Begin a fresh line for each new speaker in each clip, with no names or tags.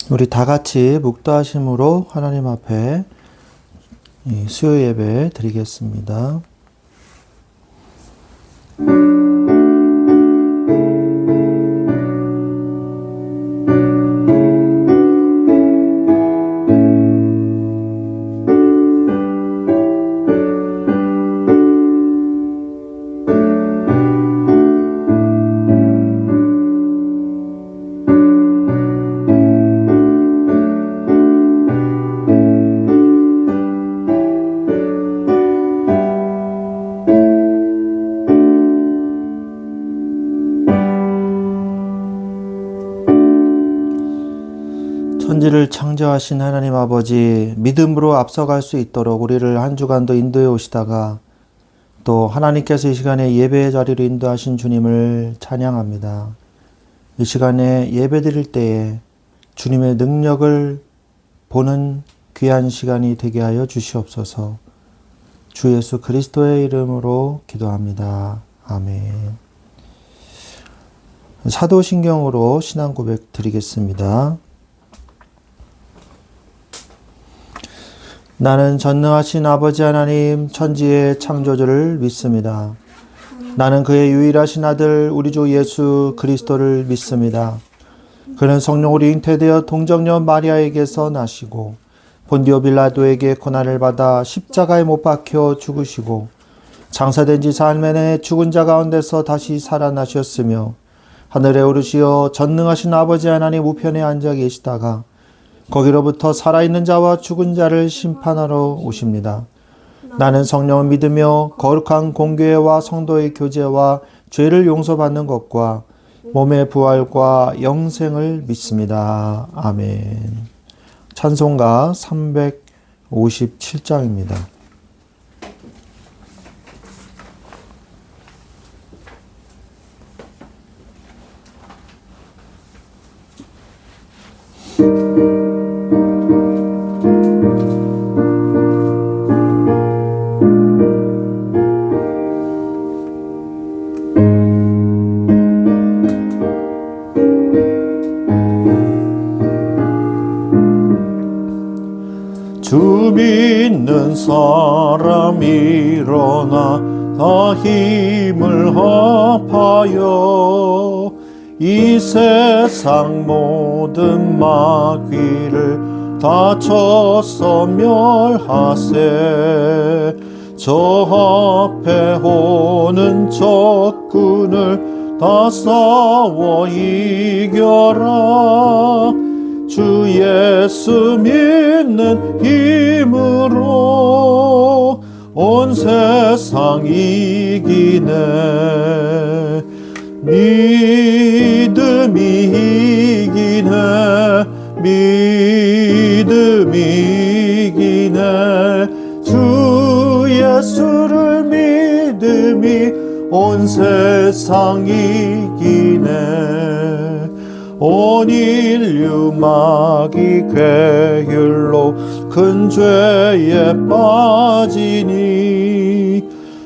우리 다 같이 묵도하심으로 하나님 앞에 수요 예배 드리겠습니다. 천지를 창조하신 하나님 아버지, 믿음으로 앞서갈 수 있도록 우리를 한 주간도 인도해 오시다가 또 하나님께서 이 시간에 예배의 자리로 인도하신 주님을 찬양합니다. 이 시간에 예배 드릴 때에 주님의 능력을 보는 귀한 시간이 되게 하여 주시옵소서. 주 예수 그리스도의 이름으로 기도합니다. 아멘. 사도신경으로 신앙 고백 드리겠습니다. 나는 전능하신 아버지 하나님 천지의 창조주를 믿습니다. 나는 그의 유일하신 아들 우리 주 예수 그리스도를 믿습니다. 그는 성령으로 잉태되어 동정녀 마리아에게서 나시고 본디오 빌라도에게 고난을 받아 십자가에 못 박혀 죽으시고 장사된 지 사흘 만에 죽은 자 가운데서 다시 살아나셨으며 하늘에 오르시어 전능하신 아버지 하나님 우편에 앉아 계시다가 거기로부터 살아있는 자와 죽은 자를 심판하러 오십니다. 나는 성령을 믿으며 거룩한 공교회와 성도의 교제와 죄를 용서받는 것과 몸의 부활과 영생을 믿습니다. 아멘. 찬송가 357장입니다.
주 믿는 사람 일어나 다 힘을 합하여 이 세상 모든 마귀를 다 쳐서 멸하세. 저 앞에 오는 적군을 다 싸워 이겨라. 주 예수 믿는 힘으로 온 세상 이기네. 믿음이 이기네. 믿음이 이기네. 주 예수를 믿음이 온 세상 이기네. 온 인류 마귀 괴율로 큰 죄에 빠지니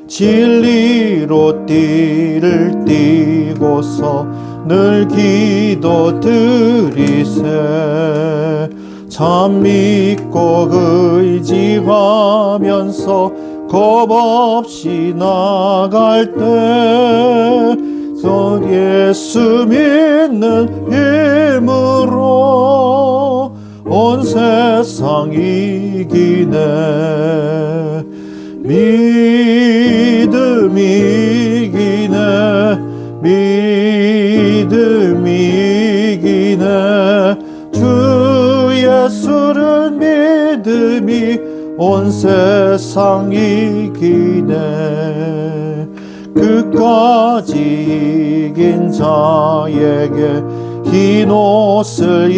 진리로 띠를 띠고서 늘 기도 드리세. 참 믿고 의지하면서 겁 없이 나갈 때 예수 믿는 힘으로 온 세상 이기네. 믿음이 이기네. 믿음이 이기네. 주 예수를 믿음이 온 세상 이기네. 끝까지 이긴 자에게 흰 옷을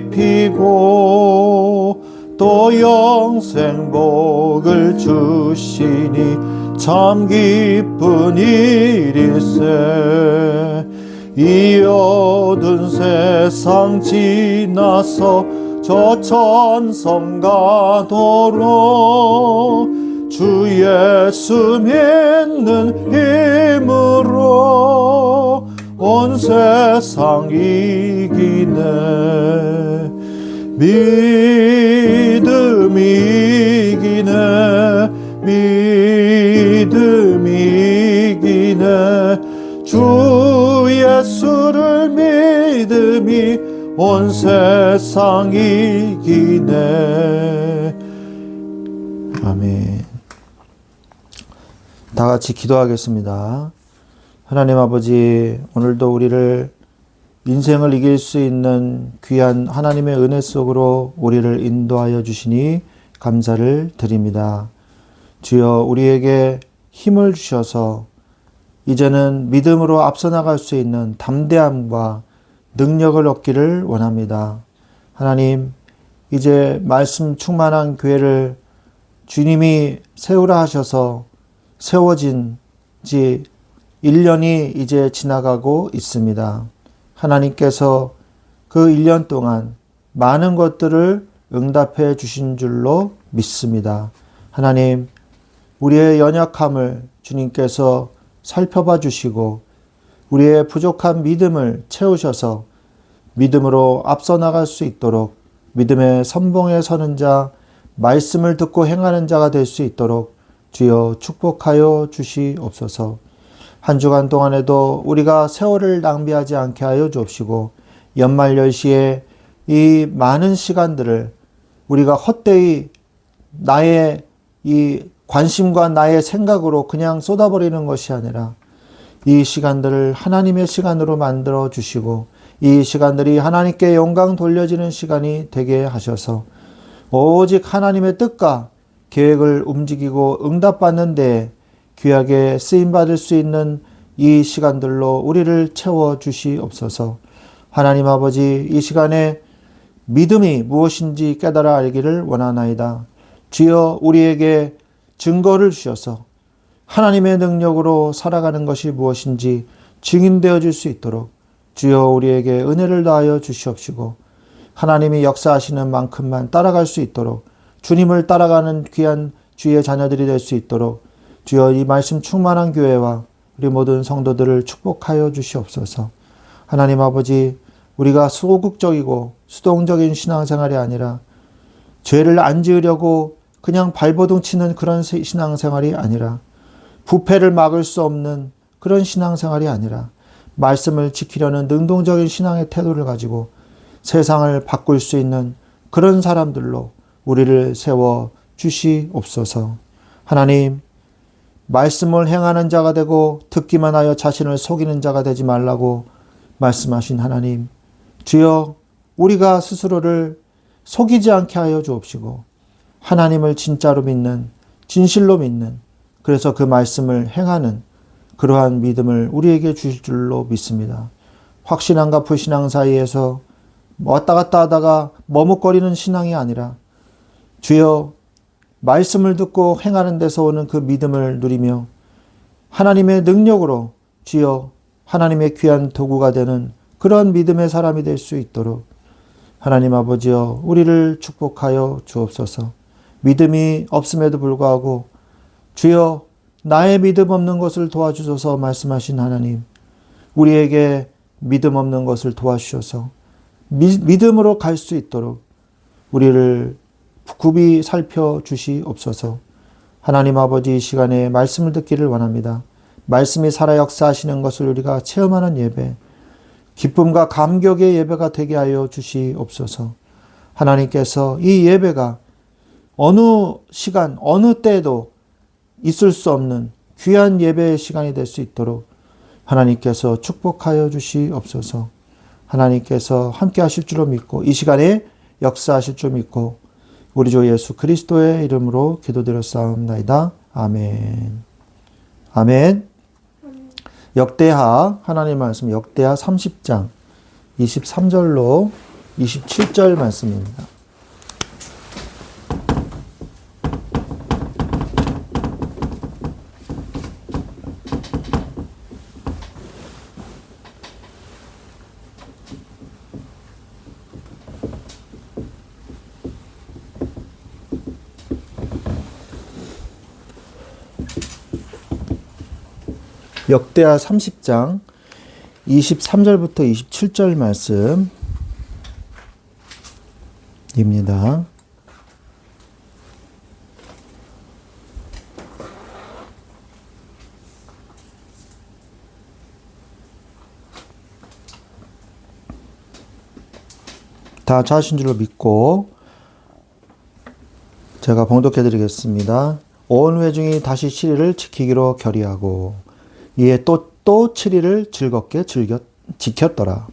입히고 또 영생복을 주시니 참 기쁜 일일세. 이 어두운 세상 지나서 저 천성 가도록 주 예수 믿는 힘으로 온 세상 이기네. 믿음이 이기네 믿음이 이기네 주 예수를 믿음이 온 세상 이기네.
아멘. 다 같이 기도하겠습니다. 하나님 아버지, 오늘도 우리를 인생을 이길 수 있는 귀한 하나님의 은혜 속으로 우리를 인도하여 주시니 감사를 드립니다. 주여, 우리에게 힘을 주셔서 이제는 믿음으로 앞서 나갈 수 있는 담대함과 능력을 얻기를 원합니다. 하나님, 이제 말씀 충만한 교회를 주님이 세우라 하셔서 세워진 지 1년이 이제 지나가고 있습니다. 하나님께서 그 1년 동안 많은 것들을 응답해 주신 줄로 믿습니다. 하나님, 우리의 연약함을 주님께서 살펴봐 주시고 우리의 부족한 믿음을 채우셔서 믿음으로 앞서 나갈 수 있도록 믿음의 선봉에 서는 자, 말씀을 듣고 행하는 자가 될 수 있도록 주여 축복하여 주시옵소서. 한 주간 동안에도 우리가 세월을 낭비하지 않게 하여 주옵시고 연말 연시에 이 많은 시간들을 우리가 헛되이 나의 이 관심과 나의 생각으로 그냥 쏟아버리는 것이 아니라 이 시간들을 하나님의 시간으로 만들어 주시고 이 시간들이 하나님께 영광 돌려지는 시간이 되게 하셔서 오직 하나님의 뜻과 계획을 움직이고 응답받는 데 귀하게 쓰임받을 수 있는 이 시간들로 우리를 채워 주시옵소서. 하나님 아버지, 이 시간에 믿음이 무엇인지 깨달아 알기를 원하나이다. 주여, 우리에게 증거를 주셔서 하나님의 능력으로 살아가는 것이 무엇인지 증인되어 줄 수 있도록 주여 우리에게 은혜를 다하여 주시옵시고 하나님이 역사하시는 만큼만 따라갈 수 있도록 주님을 따라가는 귀한 주의 자녀들이 될 수 있도록 주여 이 말씀 충만한 교회와 우리 모든 성도들을 축복하여 주시옵소서. 하나님 아버지, 우리가 소극적이고 수동적인 신앙생활이 아니라 죄를 안 지으려고 그냥 발버둥 치는 그런 신앙생활이 아니라 부패를 막을 수 없는 그런 신앙생활이 아니라 말씀을 지키려는 능동적인 신앙의 태도를 가지고 세상을 바꿀 수 있는 그런 사람들로 우리를 세워 주시옵소서. 하나님, 말씀을 행하는 자가 되고 듣기만 하여 자신을 속이는 자가 되지 말라고 말씀하신 하나님, 주여 우리가 스스로를 속이지 않게 하여 주옵시고 하나님을 진짜로 믿는, 진실로 믿는, 그래서 그 말씀을 행하는 그러한 믿음을 우리에게 주실 줄로 믿습니다. 확신함과 불신앙 사이에서 왔다 갔다 하다가 머뭇거리는 신앙이 아니라 주여 말씀을 듣고 행하는 데서 오는 그 믿음을 누리며 하나님의 능력으로 주여 하나님의 귀한 도구가 되는 그런 믿음의 사람이 될 수 있도록 하나님 아버지여 우리를 축복하여 주옵소서. 믿음이 없음에도 불구하고 주여 나의 믿음 없는 것을 도와주소서 말씀하신 하나님, 우리에게 믿음 없는 것을 도와주셔서 믿음으로 갈 수 있도록 우리를 굽이 살펴주시옵소서. 하나님 아버지, 이 시간에 말씀을 듣기를 원합니다. 말씀이 살아 역사하시는 것을 우리가 체험하는 예배, 기쁨과 감격의 예배가 되게 하여 주시옵소서. 하나님께서 이 예배가 어느 시간, 어느 때에도 있을 수 없는 귀한 예배의 시간이 될 수 있도록 하나님께서 축복하여 주시옵소서. 하나님께서 함께 하실 줄로 믿고 이 시간에 역사하실 줄 믿고 우리 주 예수 그리스도의 이름으로 기도드렸사옵나이다. 아멘. 아멘. 역대하, 하나님 말씀 역대하 30장 23절로 27절 말씀입니다. 역대하 30장 23절부터 27절 말씀 입니다. 다 찾으신 줄로 믿고 제가 봉독해 드리겠습니다. 온 회중이 다시 7일을 지키기로 결의하고 이에 또 7일을 즐겁게 지켰더라.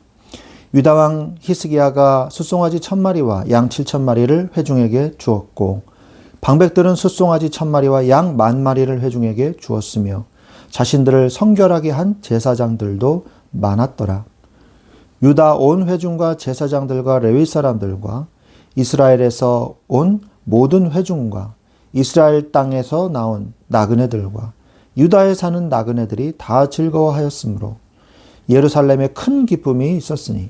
유다왕 히스기야가 숫송아지 1000마리와 양 7000마리를 회중에게 주었고 방백들은 숫송아지 1000마리와 양 10,000마리를 회중에게 주었으며 자신들을 성결하게 한 제사장들도 많았더라. 유다 온 회중과 제사장들과 레위 사람들과 이스라엘에서 온 모든 회중과 이스라엘 땅에서 나온 나그네들과 유다에 사는 나그네들이 다 즐거워하였으므로 예루살렘에 큰 기쁨이 있었으니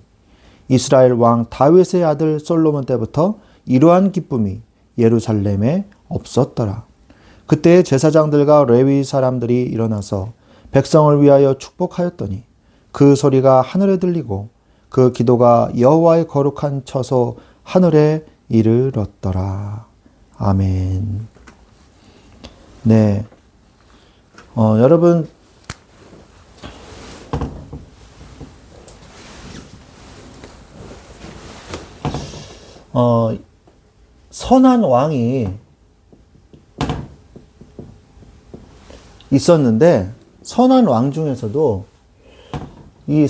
이스라엘 왕 다윗의 아들 솔로몬 때부터 이러한 기쁨이 예루살렘에 없었더라. 그때 제사장들과 레위 사람들이 일어나서 백성을 위하여 축복하였더니 그 소리가 하늘에 들리고 그 기도가 여호와의 거룩한 처소 하늘에 이르렀더라. 아멘. 네. 여러분, 선한 왕이 있었는데, 선한 왕 중에서도 이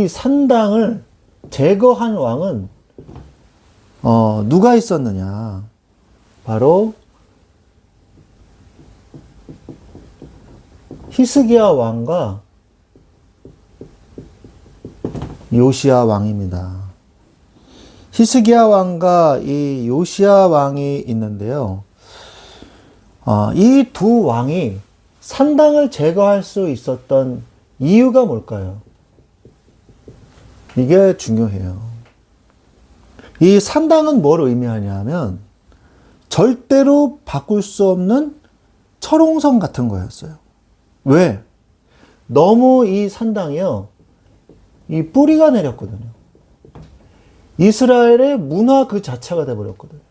산당을 제거한 왕은 누가 있었느냐? 바로 히스기야 왕과 요시야 왕입니다. 히스기야 왕과 이 요시야 왕이 있는데요. 이 두 왕이 산당을 제거할 수 있었던 이유가 뭘까요? 이게 중요해요. 이 산당은 뭘 의미하냐면 절대로 바꿀 수 없는 철옹성 같은 거였어요. 왜? 너무 이 산당이요, 이 뿌리가 내렸거든요. 이스라엘의 문화 그 자체가 돼버렸거든요.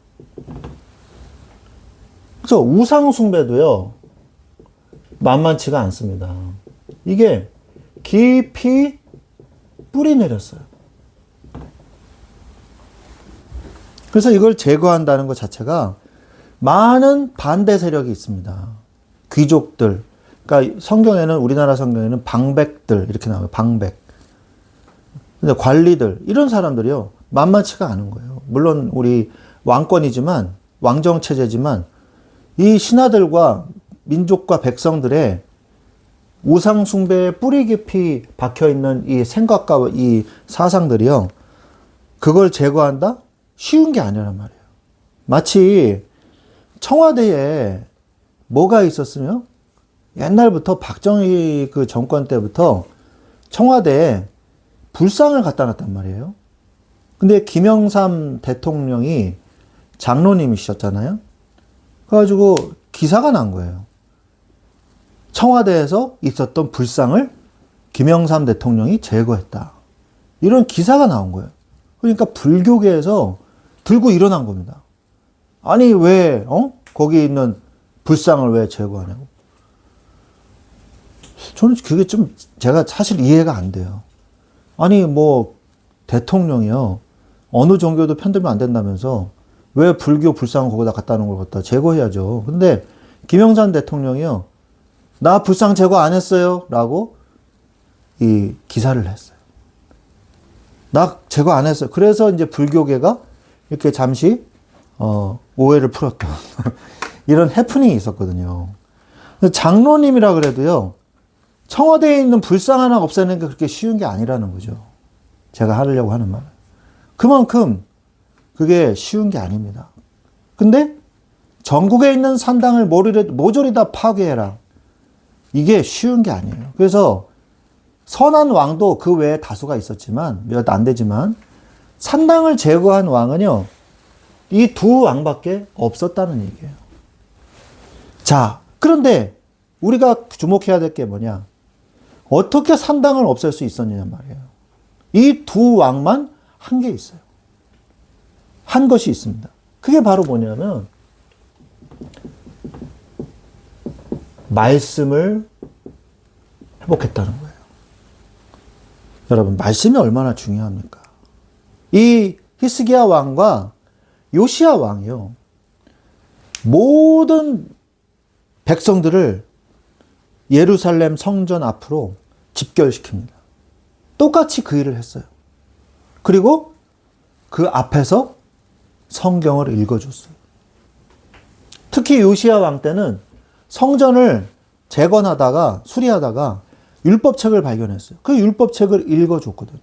그래서 우상 숭배도요, 만만치가 않습니다. 이게 깊이 뿌리 내렸어요. 그래서 이걸 제거한다는 것 자체가 많은 반대 세력이 있습니다. 귀족들, 그러니까 우리나라 성경에는 방백들 이렇게 나와요. 방백. 근데 관리들, 이런 사람들이요, 만만치가 않은 거예요. 물론 우리 왕권이지만, 왕정체제지만 이 신하들과 민족과 백성들의 우상 숭배에 뿌리 깊이 박혀있는 이 생각과 이 사상들이요, 그걸 제거한다? 쉬운 게 아니란 말이에요. 마치 청와대에 뭐가 있었으면 옛날부터 박정희 그 정권 때부터 청와대에 불상을 갖다 놨단 말이에요. 근데 김영삼 대통령이 장로님이셨잖아요. 그래가지고 기사가 난 거예요. 청와대에서 있었던 불상을 김영삼 대통령이 제거했다. 이런 기사가 나온 거예요. 그러니까 불교계에서 들고 일어난 겁니다. 아니, 왜, 거기 있는 불상을 왜 제거하냐고. 저는 그게 좀 제가 사실 이해가 안 돼요. 아니, 뭐, 대통령이요, 어느 종교도 편들면 안 된다면서 왜 불교 불상을 거기다 갖다 놓은 걸 갖다 제거해야죠. 근데 김영삼 대통령이요, 나 불상 제거 안 했어요 라고 이 기사를 했어요. 나 제거 안 했어요. 그래서 이제 불교계가 이렇게 잠시 오해를 풀었던 이런 해프닝이 있었거든요. 장로님이라 그래도요, 청와대에 있는 불상 하나 없애는 게 그렇게 쉬운 게 아니라는 거죠. 제가 하려고 하는 말은. 그만큼 그게 쉬운 게 아닙니다. 근데 전국에 있는 산당을 모조리 다 파괴해라. 이게 쉬운 게 아니에요. 그래서 선한 왕도 그 외에 다수가 있었지만, 몇 안 되지만, 산당을 제거한 왕은요, 이 두 왕밖에 없었다는 얘기예요. 자, 그런데 우리가 주목해야 될 게 뭐냐? 어떻게 산당을 없앨 수 있었느냐 말이에요. 이 두 왕만 한 게 있어요. 한 것이 있습니다. 그게 바로 뭐냐면 말씀을 회복했다는 거예요. 여러분, 말씀이 얼마나 중요합니까? 이 히스기야 왕과 요시야 왕이요, 모든 백성들을 예루살렘 성전 앞으로 집결시킵니다. 똑같이 그 일을 했어요. 그리고 그 앞에서 성경을 읽어줬어요. 특히 요시야 왕 때는 성전을 재건하다가 수리하다가 율법책을 발견했어요. 그 율법책을 읽어줬거든요.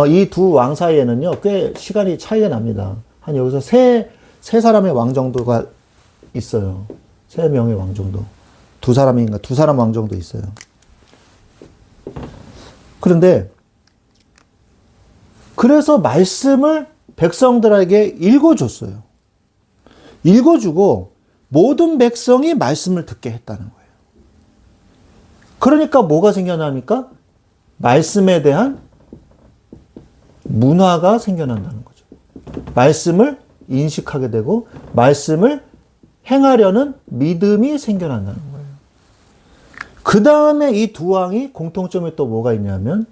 이 두 왕 사이에는요, 꽤 시간이 차이가 납니다. 한 여기서 세 사람의 왕 정도가 있어요. 3명의 왕 정도. 두 사람 왕 정도 있어요. 그런데, 그래서 말씀을 백성들에게 읽어줬어요. 읽어주고, 모든 백성이 말씀을 듣게 했다는 거예요. 그러니까 뭐가 생겨납니까? 말씀에 대한 문화가 생겨난다는 거죠. 말씀을 인식하게 되고 말씀을 행하려는 믿음이 생겨난다는 거예요. 그 다음에 이 두 왕이 공통점이 또 뭐가 있냐면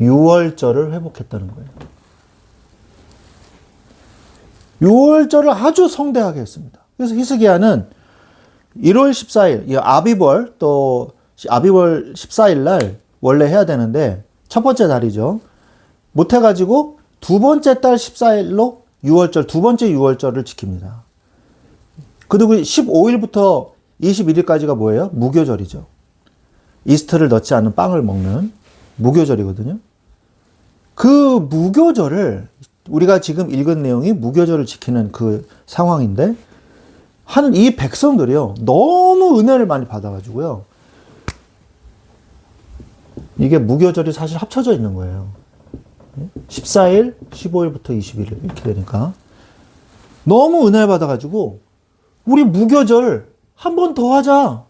유월절을 회복했다는 거예요. 유월절을 아주 성대하게 했습니다. 그래서 히스기야는 1월 14일, 아비벌 14일 날 원래 해야 되는데 첫 번째 달이죠. 못해가지고 두 번째 달 14일로 유월절, 두 번째 유월절을 지킵니다. 그리고 15일부터 21일까지가 뭐예요? 무교절이죠. 이스트를 넣지 않은 빵을 먹는 무교절이거든요. 그 무교절을, 우리가 지금 읽은 내용이 무교절을 지키는 그 상황인데, 이 백성들이요, 너무 은혜를 많이 받아가지고요, 이게 무교절이 사실 합쳐져 있는 거예요. 14일, 15일부터 21일 이렇게 되니까 너무 은혜를 받아가지고 우리 무교절 한 번 더 하자.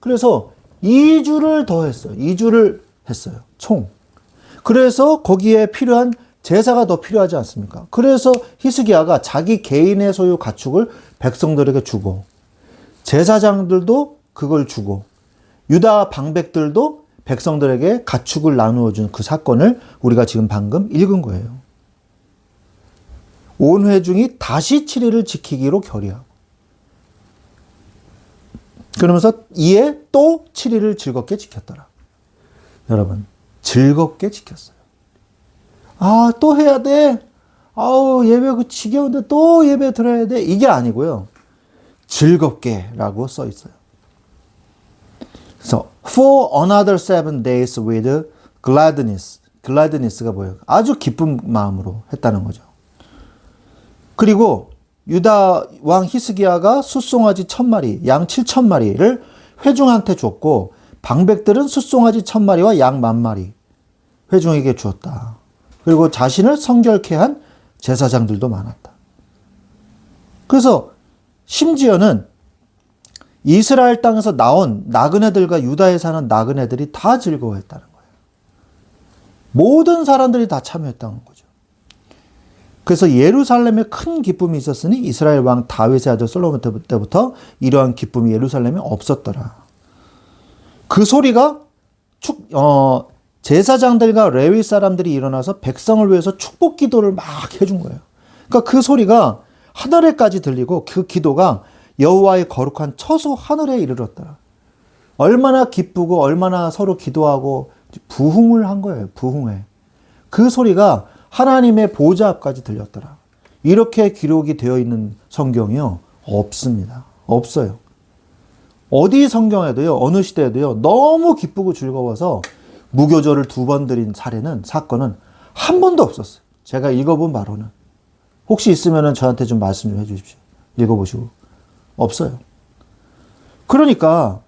그래서 2주를 더 했어요. 2주를 했어요. 총. 그래서 거기에 필요한 제사가 더 필요하지 않습니까? 그래서 히스기야가 자기 개인의 소유 가축을 백성들에게 주고, 제사장들도 그걸 주고, 유다 방백들도 백성들에게 가축을 나누어 준 그 사건을 우리가 지금 방금 읽은 거예요. 온 회중이 다시 7일을 지키기로 결의하고, 그러면서 이에 또 7일을 즐겁게 지켰더라. 여러분, 즐겁게 지켰어요. 아, 또 해야 돼. 아우, 예배 그 지겨운데 또 예배 들어야 돼. 이게 아니고요. 즐겁게 라고 써 있어요. 그래서 for another 7 days with gladness. gladness가 뭐예요? 아주 기쁜 마음으로 했다는 거죠. 그리고 유다 왕 히스기야가 숫송아지 1000마리, 양 7000마리를 회중한테 줬고, 방백들은 숫송아지 1000마리와 양 10,000마리 회중에게 주었다. 그리고 자신을 성결케 한 제사장들도 많았다. 그래서 심지어는 이스라엘 땅에서 나온 나그네들과 유다에 사는 나그네들이 다 즐거워했다는 거예요. 모든 사람들이 다 참여했다는 거죠. 그래서 예루살렘에 큰 기쁨이 있었으니 이스라엘 왕 다윗의 아들 솔로몬 때부터 이러한 기쁨이 예루살렘에 없었더라. 그 소리가 제사장들과 레위 사람들이 일어나서 백성을 위해서 축복 기도를 막 해준 거예요. 그러니까 그 소리가 하늘에까지 들리고 그 기도가 여호와의 거룩한 처소 하늘에 이르렀더라. 얼마나 기쁘고 얼마나 서로 기도하고 부흥을 한 거예요. 부흥회. 그 소리가 하나님의 보좌 앞까지 들렸더라. 이렇게 기록이 되어 있는 성경이요, 없습니다. 없어요. 어디 성경에도요, 어느 시대에도요, 너무 기쁘고 즐거워서 무교절을 2번 드린 사건은 한 번도 없었어요. 제가 읽어본 바로는. 혹시 있으면 저한테 좀 말씀 좀 해주십시오. 읽어보시고. 없어요. 그러니까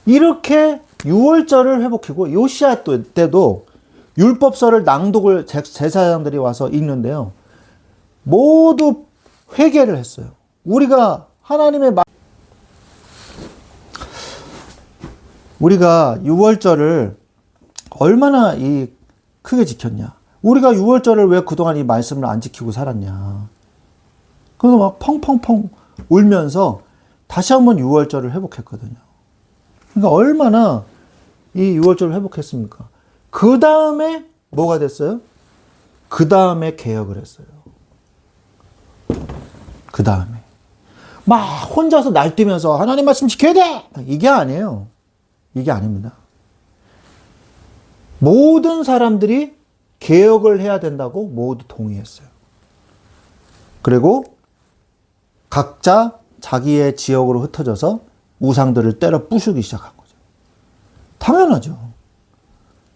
이렇게 유월절을 회복하고, 요시야 때도 율법서를 낭독을 제사장들이 와서 읽는데요, 모두 회개를 했어요. 우리가 하나님의 우리가 유월절을 얼마나 크게 지켰냐. 우리가 유월절을 왜 그동안 이 말씀을 안 지키고 살았냐. 그래서 막 펑펑펑 울면서 다시 한번 유월절을 회복했거든요. 그러니까 얼마나 이 유월절을 회복했습니까? 그 다음에 뭐가 됐어요? 그 다음에 개혁을 했어요. 그 다음에. 막 혼자서 날뛰면서 하나님 말씀 지켜야 돼! 이게 아니에요. 이게 아닙니다. 모든 사람들이 개혁을 해야 된다고 모두 동의했어요. 그리고 각자 자기의 지역으로 흩어져서 우상들을 때려 부수기 시작한 거죠. 당연하죠.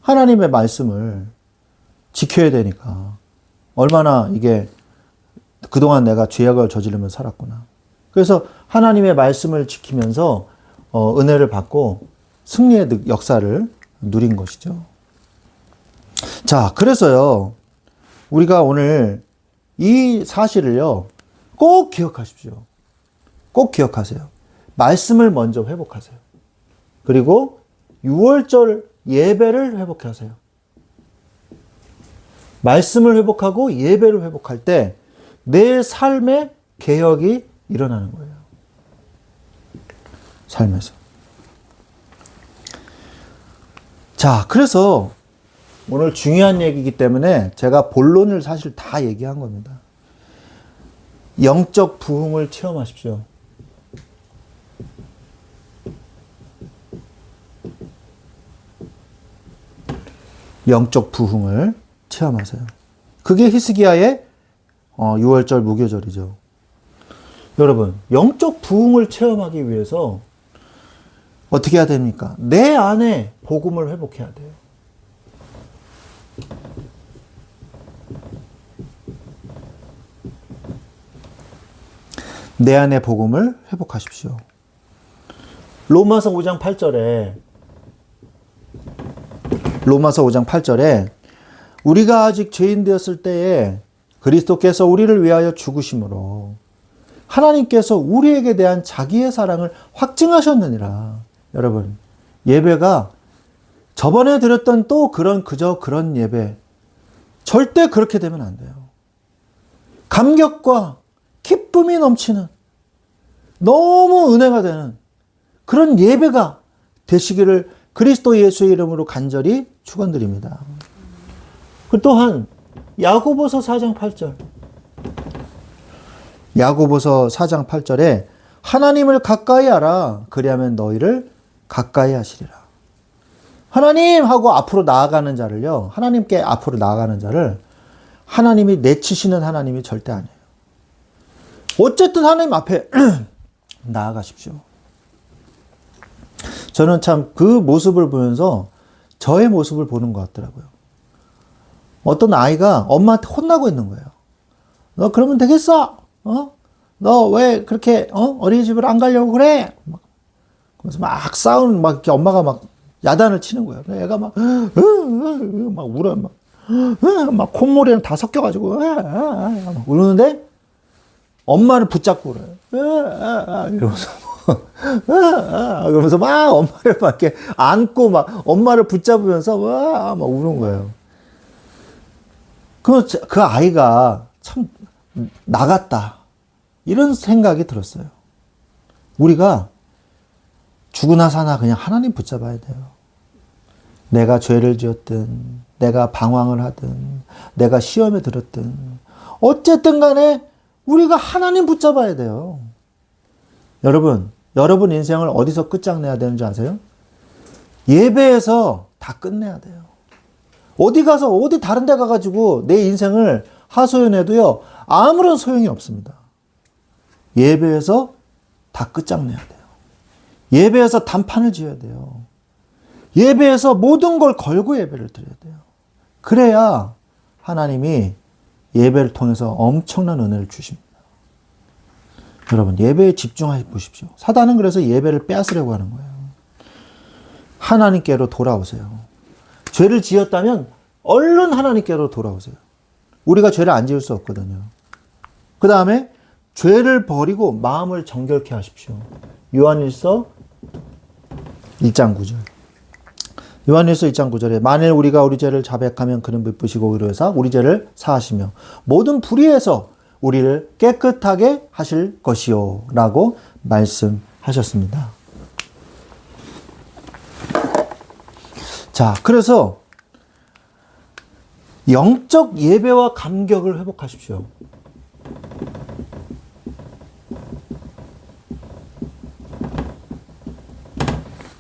하나님의 말씀을 지켜야 되니까. 얼마나 이게 그동안 내가 죄악을 저지르며 살았구나. 그래서 하나님의 말씀을 지키면서 은혜를 받고 승리의 역사를 누린 것이죠. 자, 그래서요, 우리가 오늘 이 사실을요, 꼭 기억하십시오. 꼭 기억하세요. 말씀을 먼저 회복하세요. 그리고 6월절 예배를 회복하세요. 말씀을 회복하고 예배를 회복할 때 내 삶의 개혁이 일어나는 거예요. 삶에서. 자, 그래서 오늘 중요한 얘기이기 때문에 제가 본론을 사실 다 얘기한 겁니다. 영적 부흥을 체험하십시오. 영적 부흥을 체험하세요. 그게 히스기야의 6월절 무교절이죠. 여러분, 영적 부흥을 체험하기 위해서 어떻게 해야 됩니까? 내 안에 복음을 회복해야 돼요. 내 안의 복음을 회복하십시오. 로마서 5장 8절에 우리가 아직 죄인 되었을 때에 그리스도께서 우리를 위하여 죽으심으로 하나님께서 우리에게 대한 자기의 사랑을 확증하셨느니라. 여러분, 예배가 저번에 드렸던 또 그저 그런 예배, 절대 그렇게 되면 안 돼요. 감격과 기쁨이 넘치는, 너무 은혜가 되는 그런 예배가 되시기를 그리스도 예수의 이름으로 간절히 축원드립니다. 그 또한 야고보서 4장 8절. 야고보서 4장 8절에 하나님을 가까이 알아. 그리하면 너희를 가까이 하시리라. 하나님 하고 앞으로 나아가는 자를요. 하나님께 앞으로 나아가는 자를 하나님이 내치시는 하나님이 절대 아니에요. 어쨌든 하나님 앞에 나아가십시오. 저는 참 그 모습을 보면서 저의 모습을 보는 것 같더라고요. 어떤 아이가 엄마한테 혼나고 있는 거예요. 너 그러면 되겠어? 너 왜 그렇게 어린이집을 안 가려고 그래? 그래서 막 싸우는 막 이렇게 엄마가 막 야단을 치는 거예요. 애가 막 울어요. 막 콧물이랑 다 섞여가지고 막 우는데 엄마를 붙잡고 그래요. 이러면서 막 엄마를 막 이렇게 안고 막 엄마를 붙잡으면서 막 우는 거예요. 그 아이가 참 나갔다. 이런 생각이 들었어요. 우리가 죽으나 사나 그냥 하나님 붙잡아야 돼요. 내가 죄를 지었든, 내가 방황을 하든, 내가 시험에 들었든, 어쨌든 간에 우리가 하나님 붙잡아야 돼요. 여러분 인생을 어디서 끝장내야 되는지 아세요? 예배에서 다 끝내야 돼요. 어디 다른 데 가가지고 내 인생을 하소연해도요, 아무런 소용이 없습니다. 예배에서 다 끝장내야 돼요. 예배에서 단판을 지어야 돼요. 예배에서 모든 걸 걸고 예배를 드려야 돼요. 그래야 하나님이 예배를 통해서 엄청난 은혜를 주십니다. 여러분, 예배에 집중해 보십시오. 사단은 그래서 예배를 빼앗으려고 하는 거예요. 하나님께로 돌아오세요. 죄를 지었다면 얼른 하나님께로 돌아오세요. 우리가 죄를 안 지을 수 없거든요. 그 다음에 죄를 버리고 마음을 정결케 하십시오. 요한일서 1장 9절. 요한일서 1장 9절에 만일 우리가 우리 죄를 자백하면 그는 미쁘시고 의로사 우리 죄를 사하시며 모든 불의에서 우리를 깨끗하게 하실 것이요 라고 말씀하셨습니다. 자, 그래서 영적 예배와 감격을 회복하십시오.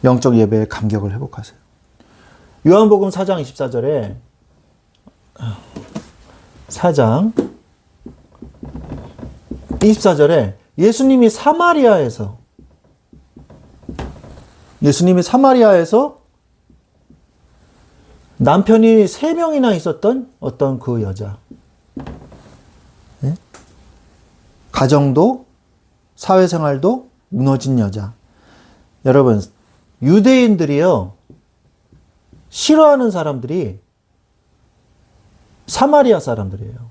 영적 예배의 감격을 회복하세요. 요한복음 4장 24절에 4장 24절에 예수님이 사마리아에서 남편이 3명이나 있었던 어떤 그 여자, 네? 가정도 사회생활도 무너진 여자. 여러분, 유대인들이요 싫어하는 사람들이 사마리아 사람들이에요.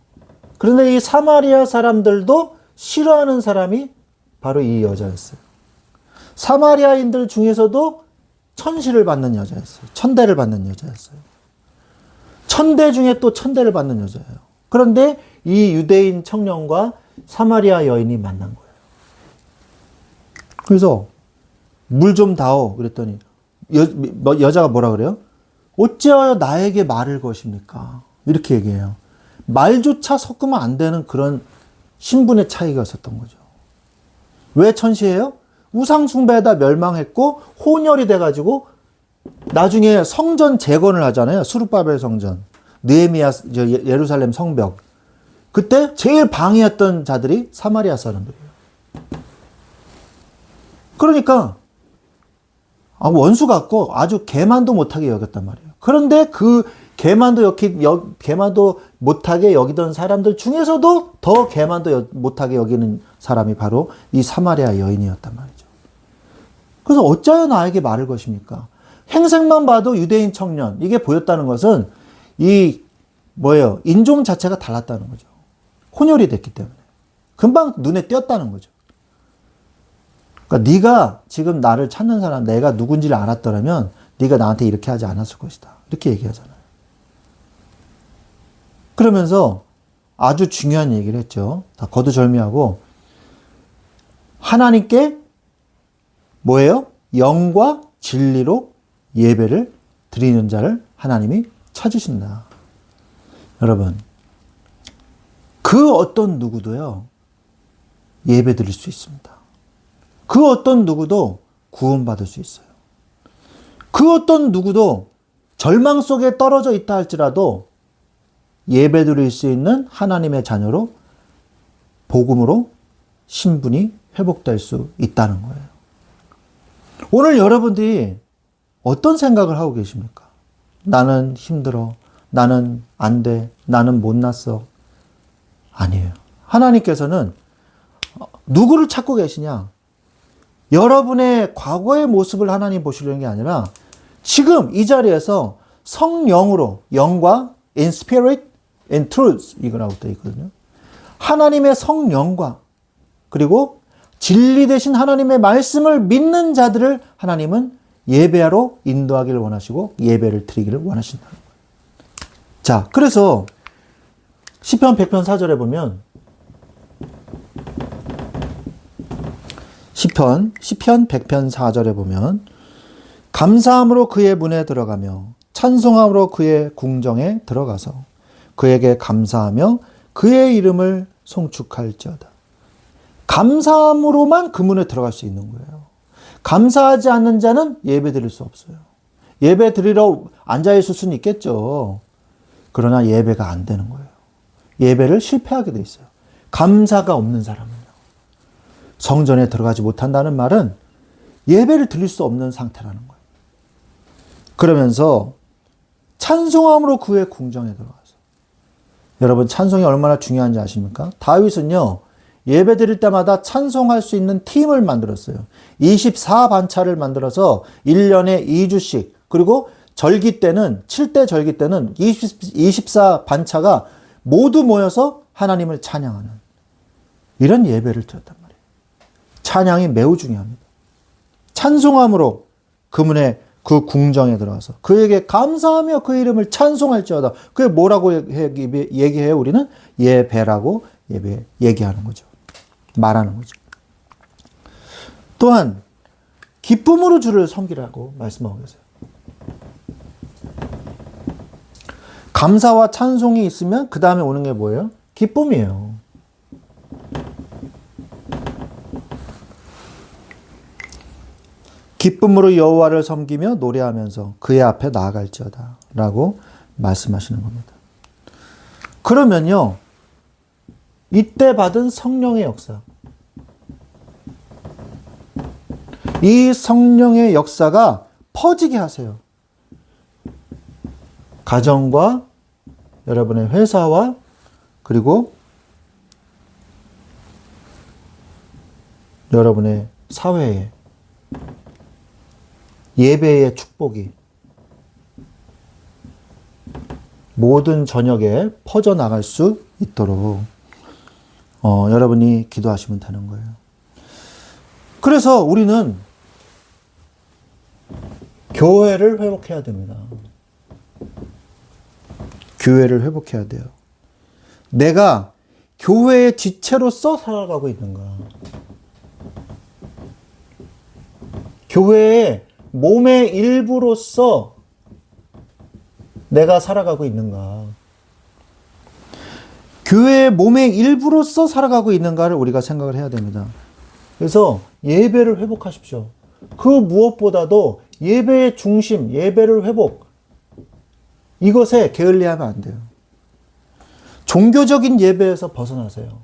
그런데 이 사마리아 사람들도 싫어하는 사람이 바로 이 여자였어요. 사마리아인들 중에서도 천시를 받는 여자였어요. 천대를 받는 여자였어요. 천대 중에 또 천대를 받는 여자예요. 그런데 이 유대인 청년과 사마리아 여인이 만난 거예요. 그래서 물 좀 다오 그랬더니 여자가 뭐라 그래요? 어찌하여 나에게 말을 거십니까? 이렇게 얘기해요. 말조차 섞으면 안 되는 그런 신분의 차이가 있었던 거죠. 왜 천시예요? 우상숭배에다 멸망했고 혼혈이 돼가지고 나중에 성전 재건을 하잖아요. 수르바벨 성전, 느헤미야 예루살렘 성벽. 그때 제일 방해했던 자들이 사마리아 사람들이에요. 그러니까 원수 같고 아주 개만도 못하게 여겼단 말이에요. 그런데 그 개만도 못하게 여기던 사람들 중에서도 더 개만도 못하게 여기는 사람이 바로 이 사마리아 여인이었단 말이죠. 그래서 어찌하여 나에게 말을 것입니까? 행색만 봐도 유대인 청년, 이게 보였다는 것은 인종 자체가 달랐다는 거죠. 혼혈이 됐기 때문에. 금방 눈에 띄었다는 거죠. 그러니까 네가 지금 나를 찾는 사람, 내가 누군지를 알았더라면 네가 나한테 이렇게 하지 않았을 것이다. 이렇게 얘기하잖아요. 그러면서 아주 중요한 얘기를 했죠. 다 거두절미하고 하나님께 뭐예요? 영과 진리로 예배를 드리는 자를 하나님이 찾으신다. 여러분, 그 어떤 누구도요, 예배 드릴 수 있습니다. 그 어떤 누구도 구원받을 수 있어요. 그 어떤 누구도 절망 속에 떨어져 있다 할지라도 예배 드릴 수 있는 하나님의 자녀로 복음으로 신분이 회복될 수 있다는 거예요. 오늘 여러분들이 어떤 생각을 하고 계십니까? 나는 힘들어. 나는 안 돼. 나는 못났어. 아니에요. 하나님께서는 누구를 찾고 계시냐? 여러분의 과거의 모습을 하나님 보시려는 게 아니라 지금 이 자리에서 성령으로, 영과 in spirit and truth 이거라고 되어 있거든요. 하나님의 성령과 그리고 진리 되신 하나님의 말씀을 믿는 자들을 하나님은 예배하러 인도하기를 원하시고 예배를 드리기를 원하신다는 거예요. 자, 그래서 시편 100편 4절에 보면 시편 100편 4절에 보면 감사함으로 그의 문에 들어가며 찬송함으로 그의 궁정에 들어가서 그에게 감사하며 그의 이름을 송축할지어다. 감사함으로만 그 문에 들어갈 수 있는 거예요. 감사하지 않는 자는 예배 드릴 수 없어요. 예배 드리러 앉아있을 수는 있겠죠. 그러나 예배가 안 되는 거예요. 예배를 실패하게 돼 있어요. 감사가 없는 사람은요. 성전에 들어가지 못한다는 말은 예배를 드릴 수 없는 상태라는 거예요. 그러면서 찬송함으로 그의 궁정에 들어가서. 여러분, 찬송이 얼마나 중요한지 아십니까? 다윗은요, 예배 드릴 때마다 찬송할 수 있는 팀을 만들었어요. 24반차를 만들어서 1년에 2주씩, 그리고 절기 때는, 7대 절기 때는 24반차가 모두 모여서 하나님을 찬양하는 이런 예배를 드렸단 말이에요. 찬양이 매우 중요합니다. 찬송함으로 그분의 그 궁정에 들어가서 그에게 감사하며 그 이름을 찬송할지어다. 그게 뭐라고 얘기해요? 우리는 예배라고 얘기하는 거죠. 말하는 거죠. 또한 기쁨으로 주를 섬기라고 말씀하고 계세요. 감사와 찬송이 있으면 그 다음에 오는 게 뭐예요? 기쁨이에요. 기쁨으로 여호와를 섬기며 노래하면서 그의 앞에 나아갈지어다 라고 말씀하시는 겁니다. 그러면요, 이때 받은 성령의 역사, 이 성령의 역사가 퍼지게 하세요. 가정과 여러분의 회사와 그리고 여러분의 사회에 예배의 축복이 모든 저녁에 퍼져나갈 수 있도록 여러분이 기도하시면 되는 거예요. 그래서 우리는 교회를 회복해야 됩니다. 교회를 회복해야 돼요. 내가 교회의 지체로서 살아가고 있는가? 교회의 몸의 일부로서 내가 살아가고 있는가? 교회의 몸의 일부로서 살아가고 있는가를 우리가 생각을 해야 됩니다. 그래서 예배를 회복하십시오. 그 무엇보다도 예배의 중심, 예배를 회복, 이것에 게을리하면 안 돼요. 종교적인 예배에서 벗어나세요.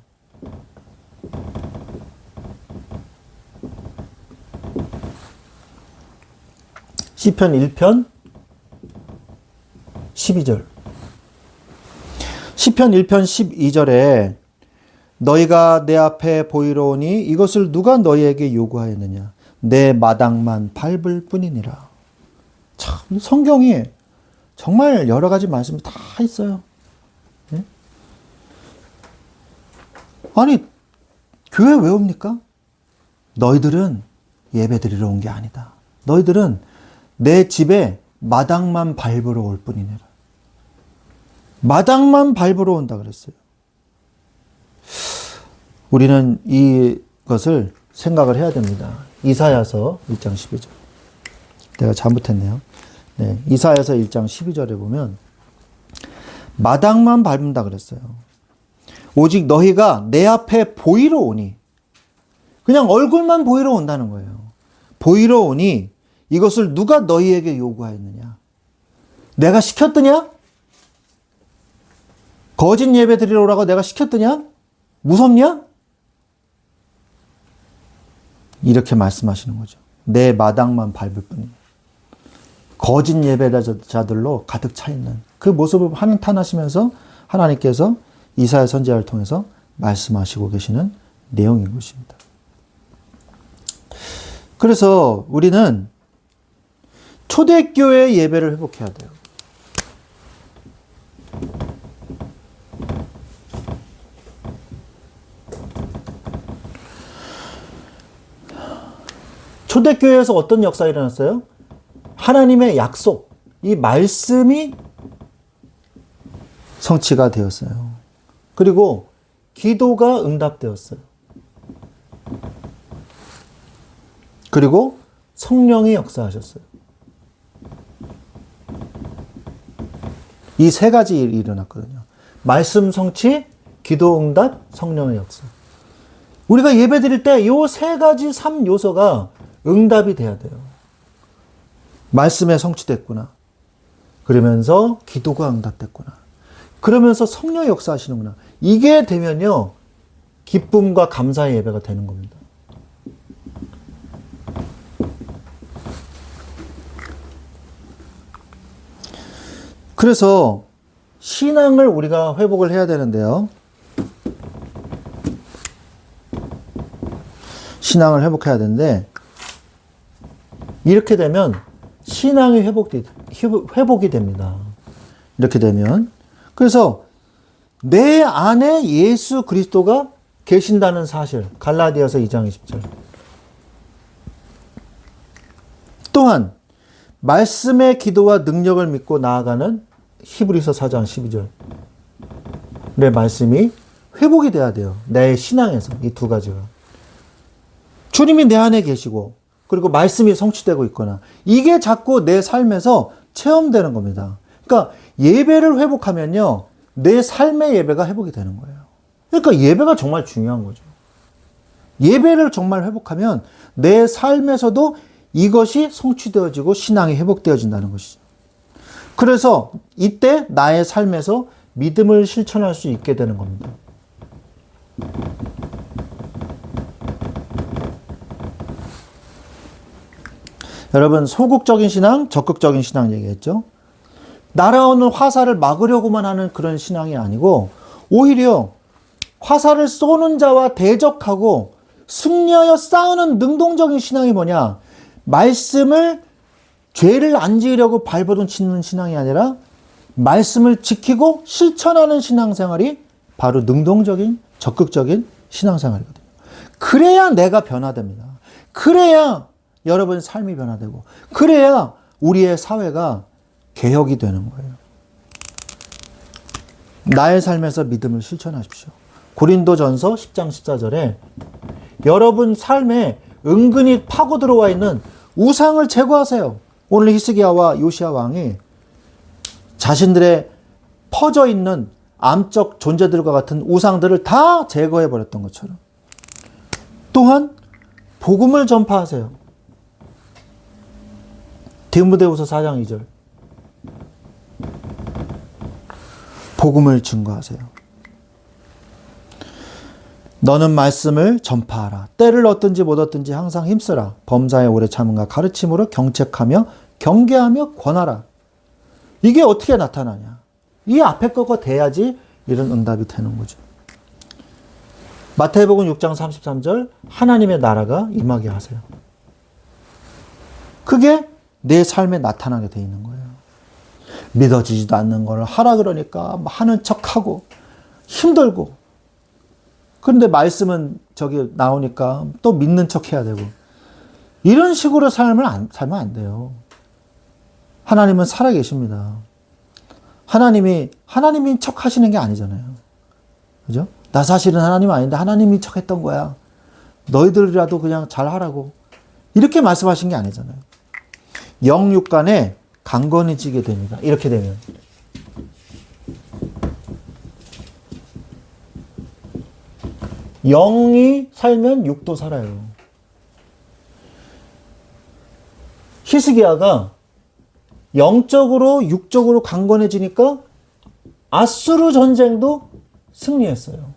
시편 1편 12절. 시편 1편 12절에 너희가 내 앞에 보이러 오니 이것을 누가 너희에게 요구하였느냐? 내 마당만 밟을 뿐이니라. 참, 성경이 정말 여러 가지 말씀이 다 있어요. 네? 아니, 교회 왜 옵니까? 너희들은 예배 드리러 온 게 아니다. 너희들은 내 집에 마당만 밟으러 올 뿐이니라. 마당만 밟으러 온다 그랬어요. 우리는 이것을 생각을 해야 됩니다. 이사야서 1장 12절. 내가 잘못했네요. 네, 이사야서 1장 12절에 보면 마당만 밟는다 그랬어요. 오직 너희가 내 앞에 보이러 오니, 그냥 얼굴만 보이러 온다는 거예요. 보이러 오니 이것을 누가 너희에게 요구하였느냐? 내가 시켰더냐? 거짓 예배 드리러 오라고 내가 시켰더냐? 무섭냐? 이렇게 말씀하시는 거죠. 내 마당만 밟을 뿐이에요. 거짓 예배자들로 가득 차 있는 그 모습을 한탄하시면서 하나님께서 이사야 선지자를 통해서 말씀하시고 계시는 내용인 것입니다. 그래서 우리는 초대교회 예배를 회복해야 돼요. 초대교회에서 어떤 역사가 일어났어요? 하나님의 약속, 이 말씀이 성취가 되었어요. 그리고 기도가 응답되었어요. 그리고 성령이 역사하셨어요. 이 세 가지 일이 일어났거든요. 말씀 성취, 기도 응답, 성령의 역사. 우리가 예배 드릴 때 이 세 가지 3요소가 응답이 돼야 돼요. 말씀에 성취됐구나. 그러면서 기도가 응답됐구나. 그러면서 성령의 역사하시는구나. 이게 되면요, 기쁨과 감사의 예배가 되는 겁니다. 그래서 신앙을 우리가 회복을 해야 되는데요. 신앙을 회복해야 되는데, 이렇게 되면 신앙이 회복이 됩니다. 이렇게 되면. 그래서 내 안에 예수 그리스도가 계신다는 사실. 갈라디아서 2장 20절. 또한 말씀의 기도와 능력을 믿고 나아가는 히브리서 4장 12절. 내 말씀이 회복이 돼야 돼요. 내 신앙에서 이 두 가지가. 주님이 내 안에 계시고 그리고 말씀이 성취되고 있거나 이게 자꾸 내 삶에서 체험되는 겁니다. 그러니까 예배를 회복하면요. 내 삶의 예배가 회복이 되는 거예요. 그러니까 예배가 정말 중요한 거죠. 예배를 정말 회복하면 내 삶에서도 이것이 성취되어지고 신앙이 회복되어진다는 것이죠. 그래서 이때 나의 삶에서 믿음을 실천할 수 있게 되는 겁니다. 여러분, 소극적인 신앙, 적극적인 신앙 얘기했죠. 날아오는 화살을 막으려고만 하는 그런 신앙이 아니고 오히려 화살을 쏘는 자와 대적하고 승리하여 싸우는 능동적인 신앙이 뭐냐? 말씀을 죄를 안 지으려고 발버둥 치는 신앙이 아니라 말씀을 지키고 실천하는 신앙생활이 바로 능동적인 적극적인 신앙생활이거든요. 그래야 내가 변화됩니다. 그래야 여러분 삶이 변화되고 그래야 우리의 사회가 개혁이 되는 거예요. 나의 삶에서 믿음을 실천하십시오. 고린도전서 10장 14절에 여러분 삶에 은근히 파고 들어와 있는 우상을 제거하세요. 오늘 히스기야와 요시야 왕이 자신들의 퍼져 있는 암적 존재들과 같은 우상들을 다 제거해 버렸던 것처럼 또한 복음을 전파하세요. 디모데후서 4장 2절 복음을 증거하세요. 너는 말씀을 전파하라. 때를 얻든지 못 얻든지 항상 힘쓰라. 범사에 오래 참음과 가르침으로 경책하며 경계하며 권하라. 이게 어떻게 나타나냐? 이 앞에 거가 돼야지 이런 응답이 되는 거죠. 마태복음 6장 33절 하나님의 나라가 임하게 하세요. 그게 내 삶에 나타나게 돼 있는 거예요. 믿어지지도 않는 걸 하라 그러니까 하는 척하고 힘들고 그런데 말씀은 저기 나오니까 또 믿는 척 해야 되고 이런 식으로 살면 안 돼요. 하나님은 살아계십니다. 하나님인 척 하시는 게 아니잖아요. 그죠? 나 사실은 하나님 아닌데 하나님인 척 했던 거야. 너희들이라도 그냥 잘 하라고. 이렇게 말씀하신 게 아니잖아요. 영육간에 강건해지게 됩니다. 이렇게 되면. 영이 살면 육도 살아요. 히스기야가 영적으로 육적으로 강건해지니까 아수르 전쟁도 승리했어요.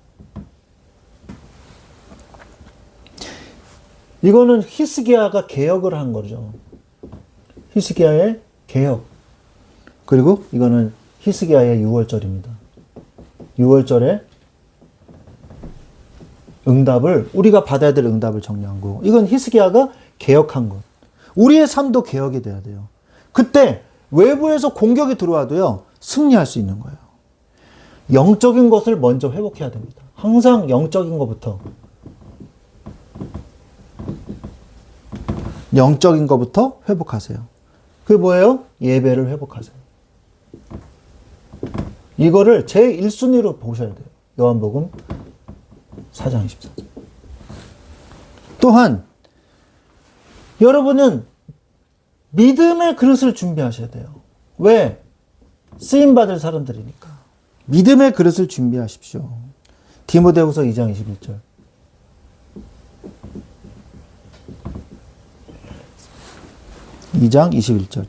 이거는 히스기야가 개혁을 한 거죠. 히스기야의 개혁. 그리고 이거는 히스기야의 6월절입니다. 6월절에 응답을 우리가 받아야 될 응답을 정리한 거고 이건 히스기야가 개혁한 것. 우리의 삶도 개혁이 돼야 돼요. 그때 외부에서 공격이 들어와도요. 승리할 수 있는 거예요. 영적인 것을 먼저 회복해야 됩니다. 항상 영적인 것부터 회복하세요. 그게 뭐예요? 예배를 회복하세요. 이거를 제1순위로 보셔야 돼요. 요한복음 4장 24절. 또한 여러분은 믿음의 그릇을 준비하셔야 돼요. 왜? 쓰임받을 사람들이니까. 믿음의 그릇을 준비하십시오. 디모데후서 2장 21절.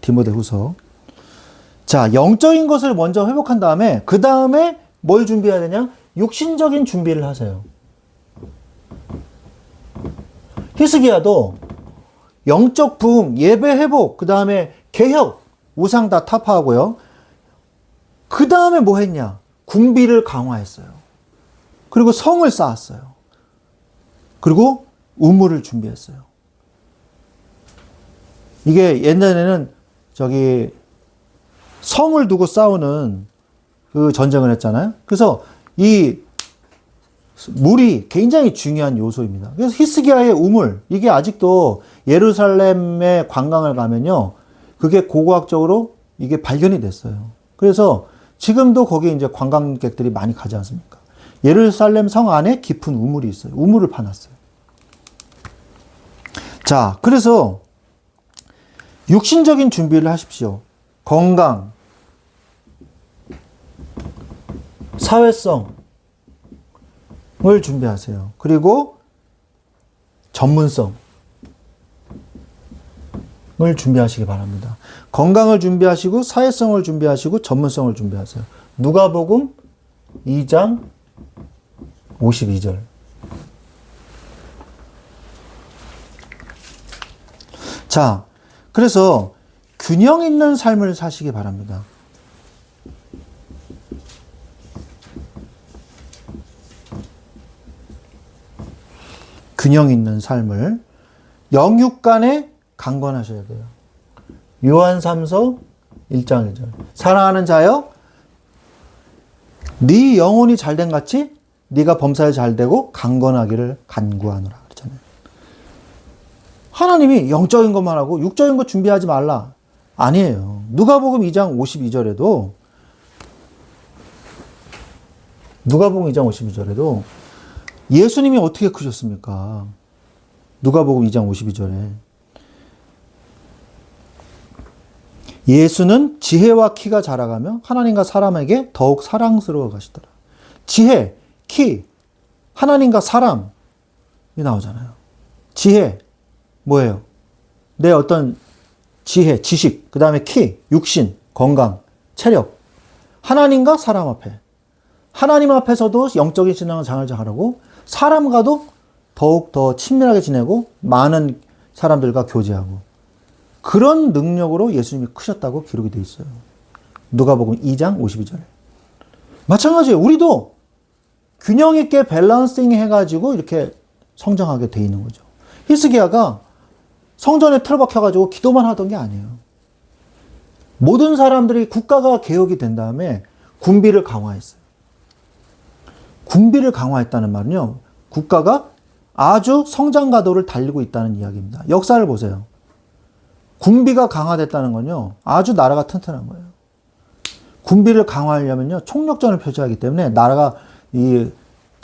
디모데후서. 자, 영적인 것을 먼저 회복한 다음에 그 다음에 뭘 준비해야 되냐? 육신적인 준비를 하세요. 히스기야도 영적 부흥, 예배 회복, 그 다음에 개혁, 우상 다 타파하고요. 그 다음에 뭐 했냐? 군비를 강화했어요. 그리고 성을 쌓았어요. 그리고 우물을 준비했어요. 이게 옛날에는 저기 성을 두고 싸우는 그 전쟁을 했잖아요. 그래서 이 물이 굉장히 중요한 요소입니다. 그래서 히스기야의 우물, 이게 아직도 예루살렘에 관광을 가면요, 그게 고고학적으로 이게 발견이 됐어요. 그래서 지금도 거기에 이제 관광객들이 많이 가지 않습니까? 예루살렘 성 안에 깊은 우물이 있어요. 우물을 파놨어요. 자, 그래서 육신적인 준비를 하십시오. 건강, 사회성을 준비하세요. 그리고 전문성을 준비하시기 바랍니다. 건강을 준비하시고 사회성을 준비하시고 전문성을 준비하세요. 누가복음 2장 52절. 자, 그래서 균형 있는 삶을 사시기 바랍니다. 균형 있는 삶을 영육 간에 강건하셔야 돼요. 요한 3서 1장 1절. 사랑하는 자여, 네 영혼이 잘된 같이 네가 범사에 잘되고 강건하기를 간구하노라 그러잖아요. 하나님이 영적인 것만 하고 육적인 것 준비하지 말라. 아니에요. 누가복음 2장 52절에도 예수님이 어떻게 크셨습니까? 누가복음 2장 52절에 예수는 지혜와 키가 자라가며 하나님과 사람에게 더욱 사랑스러워 가시더라. 지혜, 키, 하나님과 사람이 나오잖아요. 지혜, 뭐예요? 내 어떤 지혜, 지식, 그 다음에 키, 육신, 건강, 체력. 하나님과 사람 앞에. 하나님 앞에서도 영적인 신앙을 잘 하라고, 사람과도 더욱 더 친밀하게 지내고 많은 사람들과 교제하고, 그런 능력으로 예수님이 크셨다고 기록이 되어 있어요. 누가복음 2장 52절에. 마찬가지예요. 우리도 균형 있게 밸런싱 해가지고 이렇게 성장하게 돼 있는 거죠. 히스기야가 성전에 틀어박혀가지고 기도만 하던 게 아니에요. 모든 사람들이 국가가 개혁이 된 다음에 군비를 강화했어요. 군비를 강화했다는 말은요, 국가가 아주 성장 가도를 달리고 있다는 이야기입니다. 역사를 보세요. 군비가 강화됐다는 건요, 아주 나라가 튼튼한 거예요. 군비를 강화하려면요, 총력전을 펼쳐야 하기 때문에 나라가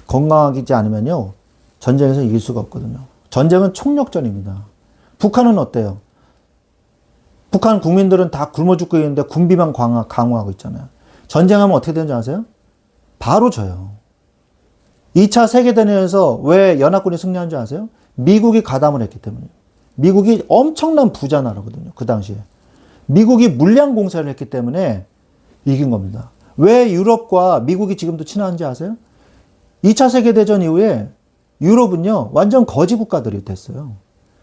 건강하지 않으면요, 전쟁에서 이길 수가 없거든요. 전쟁은 총력전입니다. 북한은 어때요? 북한 국민들은 다 굶어 죽고 있는데 군비만 강화하고 있잖아요. 전쟁하면 어떻게 되는지 아세요? 바로 져요. 2차 세계대전에서 왜 연합군이 승리한 줄 아세요? 미국이 가담을 했기 때문이에요. 미국이 엄청난 부자 나라거든요. 그 당시에. 미국이 물량 공세를 했기 때문에 이긴 겁니다. 왜 유럽과 미국이 지금도 친한지 아세요? 2차 세계대전 이후에 유럽은요, 완전 거지 국가들이 됐어요.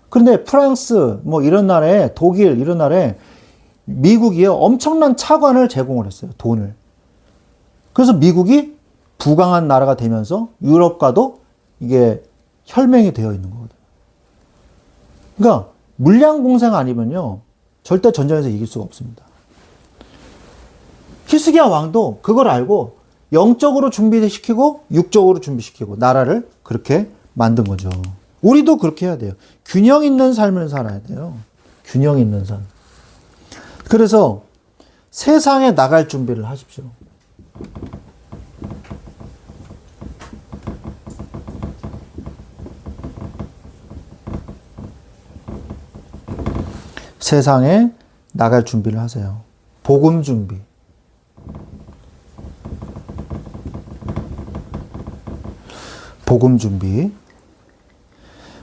그런데 프랑스, 뭐 이런 나라에, 독일, 이런 나라에 미국이요, 엄청난 차관을 제공을 했어요. 돈을. 그래서 미국이 부강한 나라가 되면서 유럽과도 이게 혈맹이 되어 있는 거거든요. 그러니까 물량 공세가 아니면요, 절대 전쟁에서 이길 수가 없습니다. 히스기야 왕도 그걸 알고 영적으로 준비시키고 육적으로 준비시키고 나라를 그렇게 만든 거죠. 우리도 그렇게 해야 돼요. 균형 있는 삶을 살아야 돼요. 균형 있는 삶. 그래서 세상에 나갈 준비를 하십시오. 세상에 나갈 준비를 하세요. 복음 준비. 복음 준비.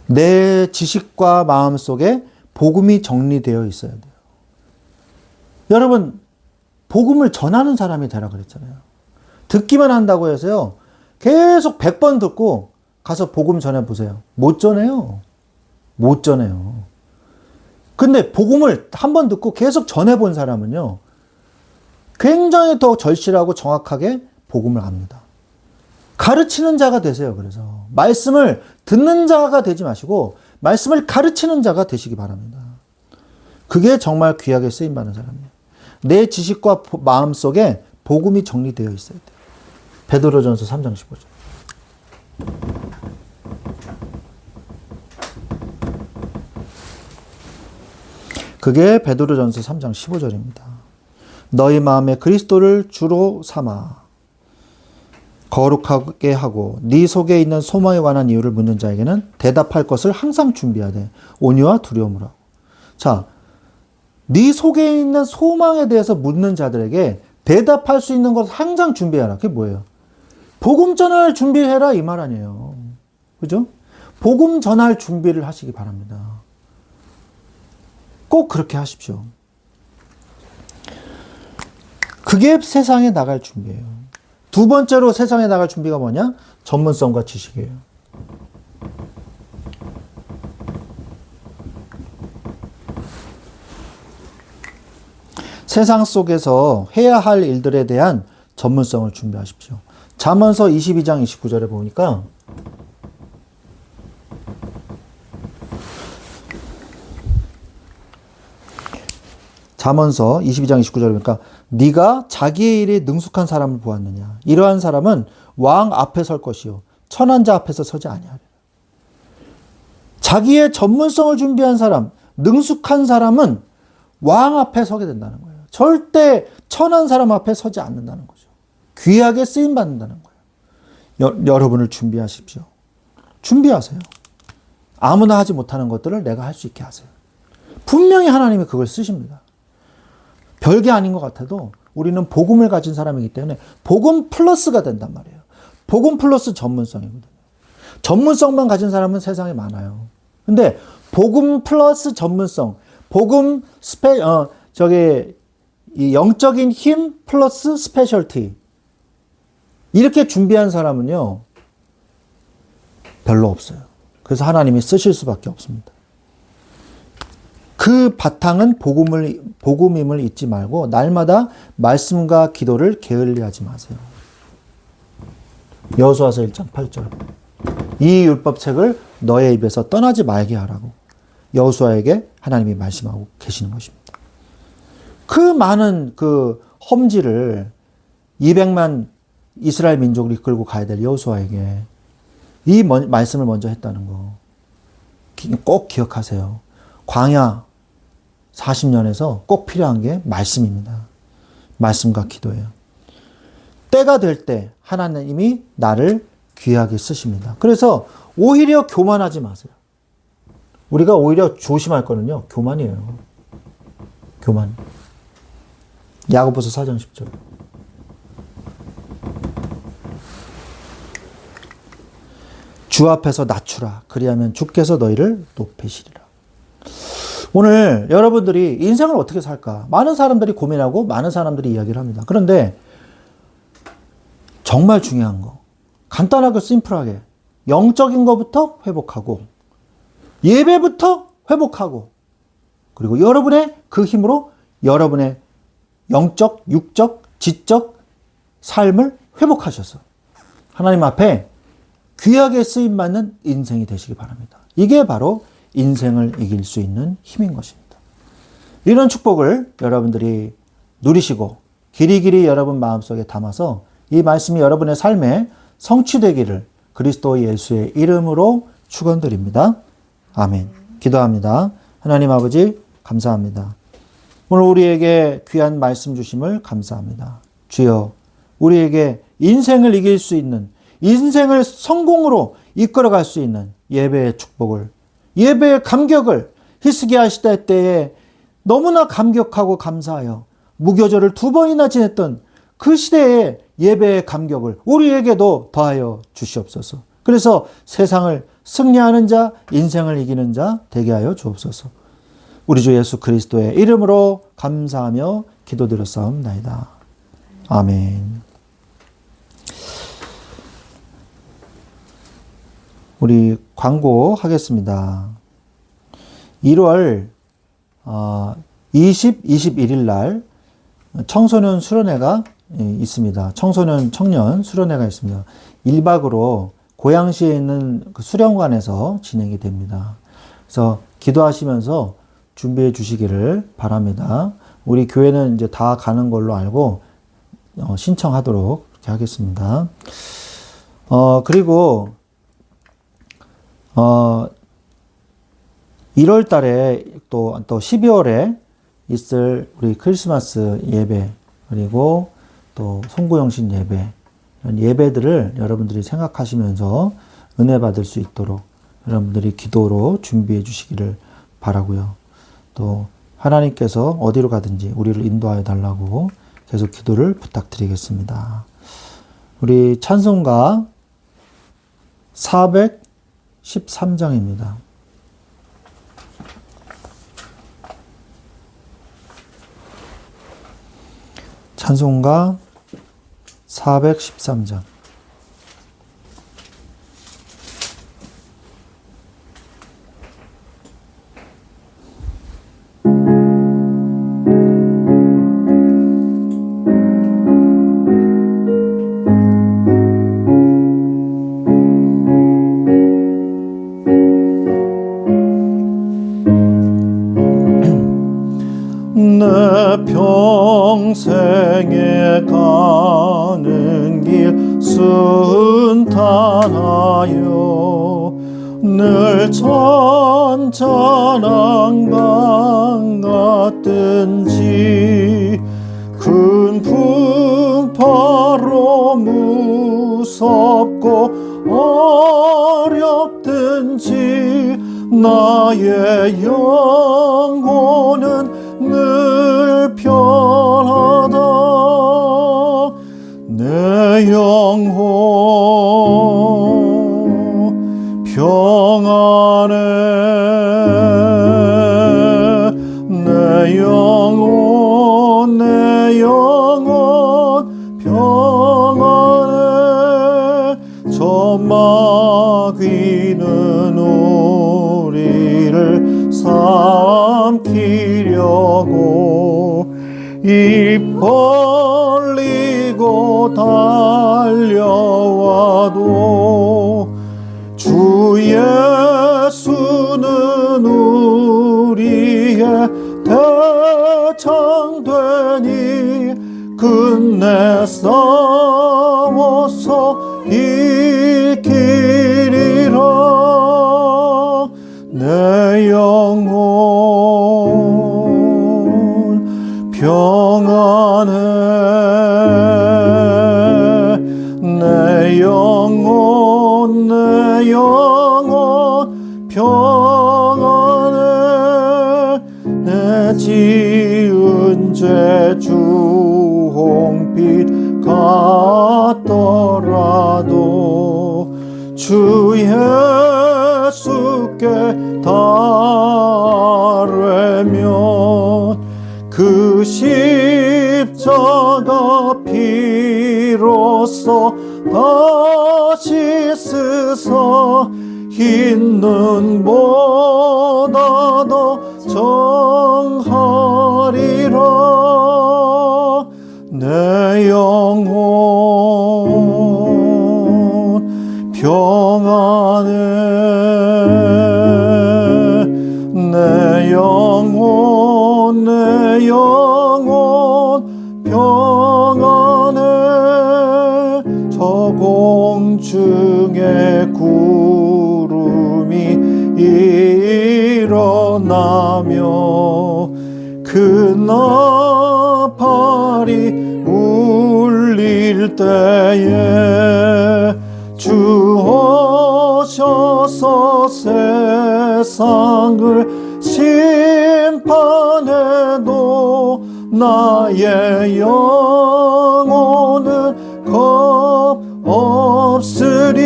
내 지식과 마음 속에 복음이 정리되어 있어야 돼요. 여러분, 복음을 전하는 사람이 되라 그랬잖아요. 듣기만 한다고 해서요, 계속 100번 듣고 가서 복음 전해보세요. 못 전해요. 못 전해요. 근데 복음을 한 번 듣고 계속 전해본 사람은요, 굉장히 더 절실하고 정확하게 복음을 압니다. 가르치는 자가 되세요. 그래서 말씀을 듣는 자가 되지 마시고 말씀을 가르치는 자가 되시기 바랍니다. 그게 정말 귀하게 쓰임받는 사람이에요. 내 지식과 마음 속에 복음이 정리되어 있어야 돼요. 베드로전서 3장 15절. 그게 베드로전서 3장 15절입니다. 너희 마음에 그리스도를 주로 삼아 거룩하게 하고 네 속에 있는 소망에 관한 이유를 묻는 자에게는 대답할 것을 항상 준비하되 온유와 두려움으로 하고. 자, 네 속에 있는 소망에 대해서 묻는 자들에게 대답할 수 있는 것을 항상 준비해라. 그게 뭐예요? 복음 전할 준비해라 이 말 아니에요. 그죠? 복음 전할 준비를 하시기 바랍니다. 꼭 그렇게 하십시오. 그게 세상에 나갈 준비예요. 두 번째로 세상에 나갈 준비가 뭐냐? 전문성과 지식이에요. 세상 속에서 해야 할 일들에 대한 전문성을 준비하십시오. 잠언서 22장 29절에 보니까 잠언서 22장 29절에 보니까 네가 자기의 일에 능숙한 사람을 보았느냐. 이러한 사람은 왕 앞에 설 것이요 천한 자 앞에서 서지 아니하리라. 자기의 전문성을 준비한 사람, 능숙한 사람은 왕 앞에 서게 된다는 거예요. 절대 천한 사람 앞에 서지 않는다는 거죠. 귀하게 쓰임 받는다는 거예요. 여러분을 준비하십시오. 준비하세요. 아무나 하지 못하는 것들을 내가 할 수 있게 하세요. 분명히 하나님이 그걸 쓰십니다. 별게 아닌 것 같아도 우리는 복음을 가진 사람이기 때문에 복음 플러스가 된단 말이에요. 복음 플러스 전문성이거든요. 전문성만 가진 사람은 세상에 많아요. 근데 복음 플러스 전문성, 복음 이 영적인 힘 플러스 스페셜티, 이렇게 준비한 사람은요 별로 없어요. 그래서 하나님이 쓰실 수밖에 없습니다. 그 바탕은 복음임을 잊지 말고 날마다 말씀과 기도를 게을리하지 마세요. 여호수아서 1장 8절. 이 율법책을 너의 입에서 떠나지 말게 하라고 여호수아에게 하나님이 말씀하고 계시는 것입니다. 그 많은 그 험지를 200만 이스라엘 민족을 이끌고 가야 될 여호수아에게 이 말씀을 먼저 했다는 거 꼭 기억하세요. 광야 40년에서 꼭 필요한 게 말씀입니다. 말씀과 기도예요. 때가 될 때 하나님이 나를 귀하게 쓰십니다. 그래서 오히려 교만하지 마세요. 우리가 오히려 조심할 거는요, 교만이에요. 교만. 야고보서 4장 10절. 주 앞에서 낮추라. 그리하면 주께서 너희를 높이시리라. 오늘 여러분들이 인생을 어떻게 살까? 많은 사람들이 고민하고 많은 사람들이 이야기를 합니다. 그런데 정말 중요한 거, 간단하고 심플하게 영적인 것부터 회복하고 예배부터 회복하고 그리고 여러분의 그 힘으로 여러분의 영적, 육적, 지적 삶을 회복하셔서 하나님 앞에 귀하게 쓰임받는 인생이 되시기 바랍니다. 이게 바로 인생을 이길 수 있는 힘인 것입니다. 이런 축복을 여러분들이 누리시고 길이길이 여러분 마음속에 담아서 이 말씀이 여러분의 삶에 성취되기를 그리스도 예수의 이름으로 축원드립니다. 아멘. 기도합니다. 하나님 아버지 감사합니다. 오늘 우리에게 귀한 말씀 주심을 감사합니다. 주여, 우리에게 인생을 이길 수 있는, 인생을 성공으로 이끌어갈 수 있는 예배의 축복을, 예배의 감격을 히스기야 시대 때에 너무나 감격하고 감사하여 무교절을 2번이나 지냈던 그 시대의 예배의 감격을 우리에게도 더하여 주시옵소서. 그래서 세상을 승리하는 자, 인생을 이기는 자 되게 하여 주옵소서. 우리 주 예수 그리스도의 이름으로 감사하며 기도드렸사옵나이다. 아멘. 우리 광고하겠습니다. 1월 20, 21일 날 청소년 수련회가 있습니다. 청년 수련회가 있습니다. 1박으로 고양시에 있는 그 수련관에서 진행이 됩니다. 그래서 기도하시면서 준비해 주시기를 바랍니다. 우리 교회는 이제 다 가는 걸로 알고 신청하도록 그렇게 하겠습니다. 그리고 1월 달에 또 12월에 있을 우리 크리스마스 예배, 그리고 또 송구영신 예배, 이런 예배들을 여러분들이 생각하시면서 은혜 받을 수 있도록 여러분들이 기도로 준비해 주시기를 바라고요. 또 하나님께서 어디로 가든지 우리를 인도하여 달라고 계속 기도를 부탁드리겠습니다. 우리 찬송가 413장입니다. 찬송가 413장.
내 평생에 가는 길 순탄하여 늘 찬찬한 강 같든지 큰 풍파로 무섭고 어렵든지 나의 영혼은 늘 편하다. 내 영혼 평안해. 내 영혼 평안해. 저 마귀는 우리를 삼키려고 입 벌리고 달려와도 주 예수는 우리의 대장되니 끝내 싸워서 이기리라. 내 영혼 평안해. 내 영혼 평안해. 내 지은 죄 주홍빛 같더라도 주 예수께 달래면 그 십자가 피로써 다시 쓰사 흰 눈보다 더 정하리라. 내 영혼 평안해. 내 영혼 평안해. 저 공중에 구름이 일어나며 그 나팔이 울릴 때에 주 오셔서 세상을 심판해도 나의 영혼은 겁 없으리.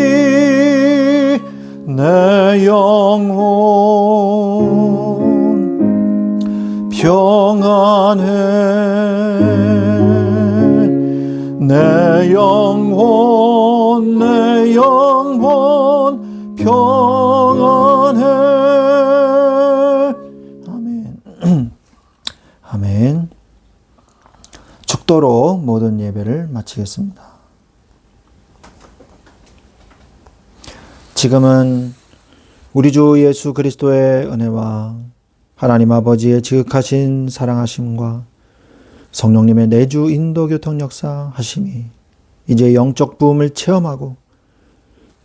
내 영혼 평안해. 내 영혼 평안해. 아멘.
아멘. 죽도록 모든 예배를 마치겠습니다. 지금은 우리 주 예수 그리스도의 은혜와 하나님 아버지의 지극하신 사랑하심과 성령님의 내주 인도 교통 역사 하심이 이제 영적 부흥을 체험하고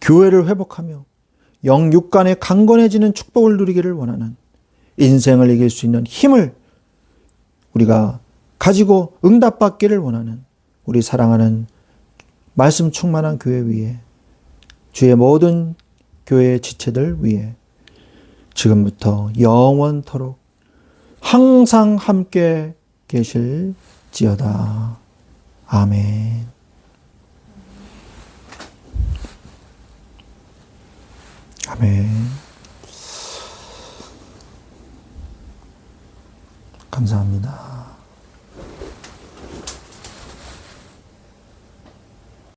교회를 회복하며 영육간에 강건해지는 축복을 누리기를 원하는, 인생을 이길 수 있는 힘을 우리가 가지고 응답받기를 원하는 우리 사랑하는 말씀 충만한 교회 위에, 주의 모든 교회의 지체들 위에 지금부터 영원토록 항상 함께 계실지어다. 아멘. 아멘. 감사합니다.